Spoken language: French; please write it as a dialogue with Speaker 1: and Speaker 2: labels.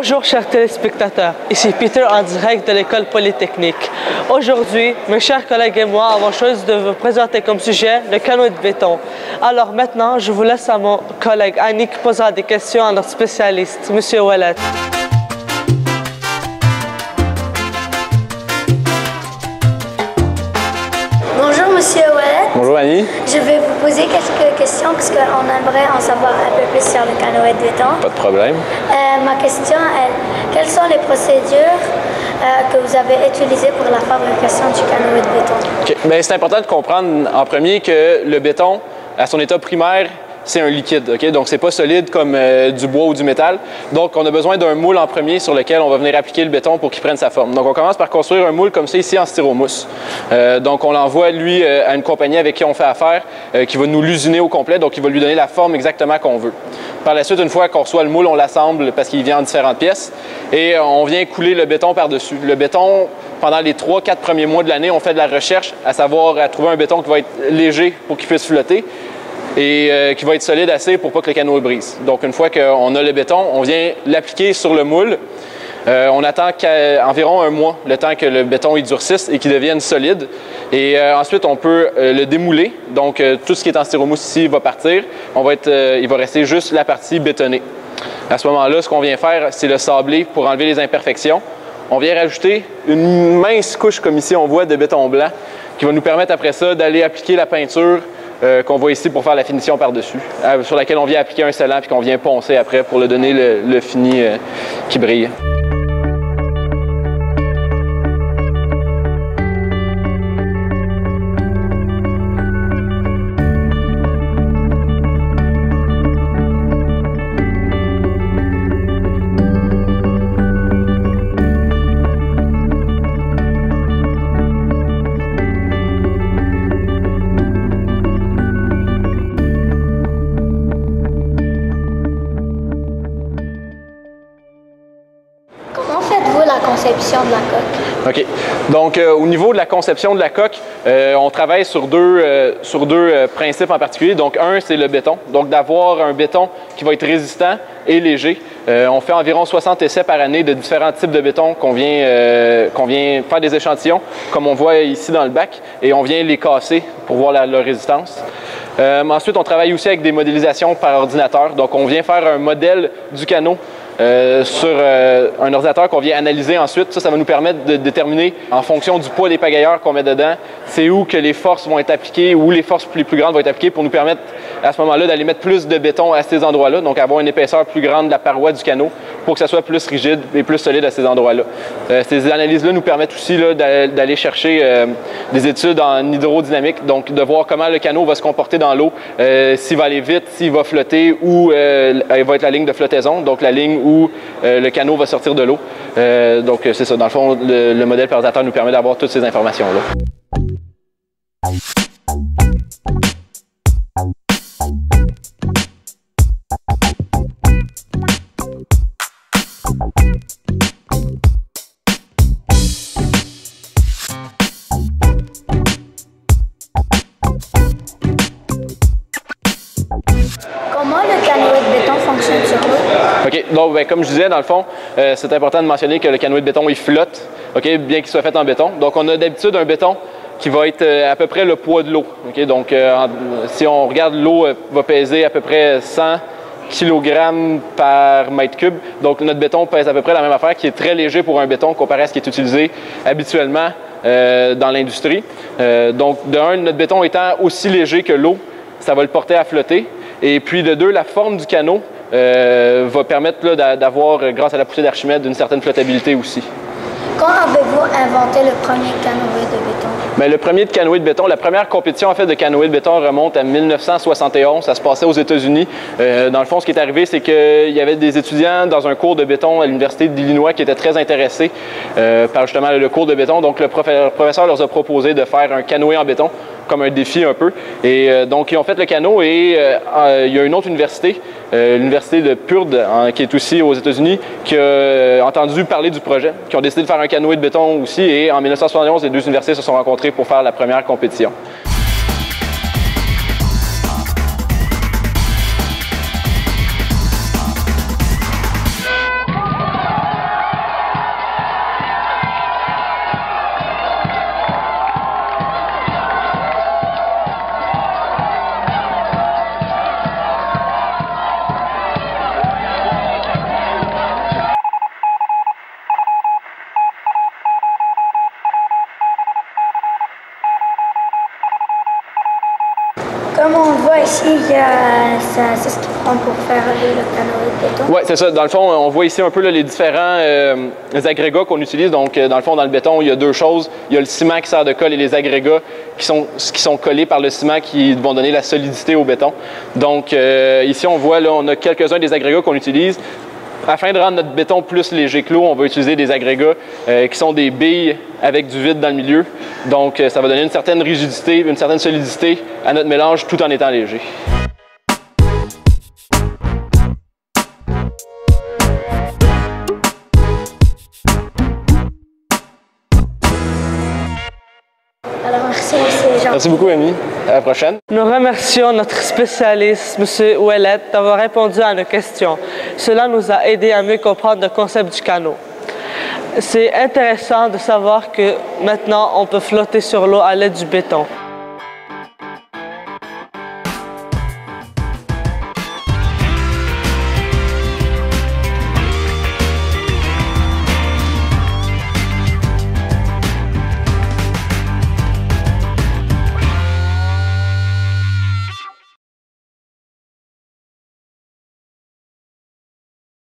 Speaker 1: Bonjour chers téléspectateurs, ici Peter en direct de l'école polytechnique. Aujourd'hui, mes chers collègues et moi avons choisi de vous présenter comme sujet le canoë de béton. Alors maintenant, je vous laisse à mon collègue Annie qui posera des questions à notre spécialiste, M. Ouellet.
Speaker 2: Bonjour Monsieur Ouellet.
Speaker 3: Bonjour Annie.
Speaker 2: Je vais vous poser quelques questions parce qu'on aimerait en savoir un peu plus sur le canoë de béton.
Speaker 3: Pas de problème.
Speaker 2: Ma question est, quelles sont les procédures que vous avez utilisées pour la fabrication du canoë de béton?
Speaker 3: Okay. Bien, c'est important de comprendre en premier que le béton, à son état primaire, c'est un liquide, OK? Donc, c'est pas solide comme du bois ou du métal. Donc, on a besoin d'un moule en premier sur lequel on va venir appliquer le béton pour qu'il prenne sa forme. Donc, on commence par construire un moule comme ça ici en styromousse. Donc, on l'envoie, lui, à une compagnie avec qui on fait affaire, qui va nous l'usiner au complet, donc il va lui donner la forme exactement qu'on veut. Par la suite, une fois qu'on reçoit le moule, on l'assemble parce qu'il vient en différentes pièces et on vient couler le béton par-dessus. Le béton, pendant les 3-4 premiers mois de l'année, on fait de la recherche, à savoir à trouver un béton qui va être léger pour qu'il puisse flotter et qui va être solide assez pour pas que le canoë brise. Donc, une fois qu'on a le béton, on vient l'appliquer sur le moule. On attend environ un mois, le temps que le béton il durcisse et qu'il devienne solide. Et ensuite, on peut le démouler. Donc, tout ce qui est en styromousse ici va partir. Il va rester juste la partie bétonnée. À ce moment-là, ce qu'on vient faire, c'est le sabler pour enlever les imperfections. On vient rajouter une mince couche, comme ici on voit, de béton blanc, qui va nous permettre après ça d'aller appliquer la peinture qu'on voit ici pour faire la finition par-dessus, sur laquelle on vient appliquer un scellant puis qu'on vient poncer après pour le donner le fini qui brille.
Speaker 2: Comment faites-vous la conception de la coque?
Speaker 3: OK. Donc, au niveau de la conception de la coque, on travaille sur deux principes en particulier. Donc, un, c'est le béton. Donc, d'avoir un béton qui va être résistant et léger. On fait environ 60 essais par année de différents types de béton qu'on vient faire des échantillons, comme on voit ici dans le bac, et on vient les casser pour voir leur résistance. Ensuite, on travaille aussi avec des modélisations par ordinateur. Donc, on vient faire un modèle du canot sur un ordinateur qu'on vient analyser ensuite. Ça va nous permettre de déterminer, en fonction du poids des pagailleurs qu'on met dedans, c'est où que les forces vont être appliquées, où les forces les plus grandes vont être appliquées pour nous permettre, à ce moment-là, d'aller mettre plus de béton à ces endroits-là, donc avoir une épaisseur plus grande de la paroi du canot pour que ça soit plus rigide et plus solide à ces endroits-là. Ces analyses-là nous permettent aussi d'aller chercher des études en hydrodynamique, donc de voir comment le canot va se comporter dans l'eau, s'il va aller vite, s'il va flotter, où il va être la ligne de flottaison, donc la ligne où le canot va sortir de l'eau. Donc, c'est ça. Dans le fond, le modèle par ordinateur nous permet d'avoir toutes ces informations-là.
Speaker 2: Comment le canoë de béton fonctionne sur l'eau?
Speaker 3: OK. Donc, bien, comme je disais, dans le fond, c'est important de mentionner que le canoë de béton, il flotte, OK, bien qu'il soit fait en béton. Donc, on a d'habitude un béton qui va être à peu près le poids de l'eau. OK? Donc, si on regarde, l'eau va peser à peu près 100 kg par mètre cube. Donc, notre béton pèse à peu près la même affaire, qui est très léger pour un béton comparé à ce qui est utilisé habituellement dans l'industrie. Donc, de un, notre béton étant aussi léger que l'eau, ça va le porter à flotter. Et puis, de deux, la forme du canot va permettre d'avoir, grâce à la poussée d'Archimède, une certaine flottabilité aussi.
Speaker 2: Quand avez-vous inventé le premier canoë de béton?
Speaker 3: Bien, le premier canoë de béton, la première compétition en fait de canoë de béton remonte à 1971. Ça se passait aux États-Unis. Dans le fond, ce qui est arrivé, c'est qu'il y avait des étudiants dans un cours de béton à l'Université d'Illinois qui étaient très intéressés par justement le cours de béton. Donc, le professeur leur a proposé de faire un canoë en béton, comme un défi un peu. Et donc, ils ont fait le canot et il y a une autre université, l'université de Purdue, qui est aussi aux États-Unis, qui a entendu parler du projet, qui ont décidé de faire un canoë de béton aussi. Et en 1971, les deux universités se sont rencontrées pour faire la première compétition.
Speaker 2: ici, c'est ce qu'ils prend pour faire le canoë de béton.
Speaker 3: Oui, c'est ça. Dans le fond, on voit ici un peu là, les différents agrégats qu'on utilise. Donc, dans le fond, dans le béton, il y a deux choses. Il y a le ciment qui sert de colle et les agrégats qui sont collés par le ciment qui vont donner la solidité au béton. Donc, ici, on voit, là, on a quelques-uns des agrégats qu'on utilise. Afin de rendre notre béton plus léger que l'eau, on va utiliser des agrégats qui sont des billes avec du vide dans le milieu. Donc, ça va donner une certaine rigidité, une certaine solidité à notre mélange tout en étant léger.
Speaker 2: Alors, merci, c'est gentil.
Speaker 3: Merci beaucoup, Amy. À la prochaine.
Speaker 1: Nous remercions notre spécialiste, M. Ouellet, d'avoir répondu à nos questions. Cela nous a aidé à mieux comprendre le concept du canot. C'est intéressant de savoir que maintenant, on peut flotter sur l'eau à l'aide du béton.